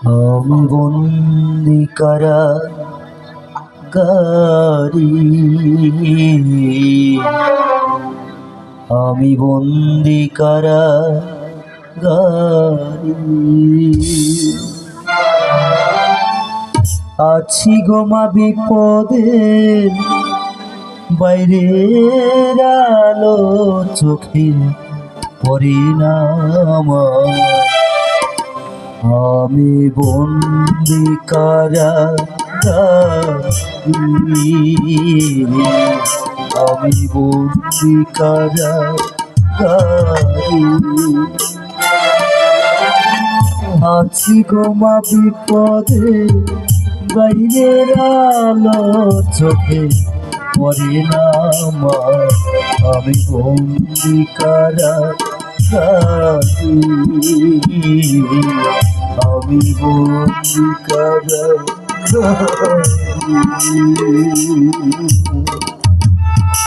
আমি বন্দি কারাগারি, আমি বন্দি কারাগারি। আছি গোমা বিপদে, বাইরের আলো চোখে পরিণাম। আমি বন্দি কারাগারি, আমি বন্দি কারাগারি। আছি গোমা বিপদে, বাইরের আলো চোখে পরিণাম। আমি বন্দি কারাগারি, আমি বন্দি কারাগারি।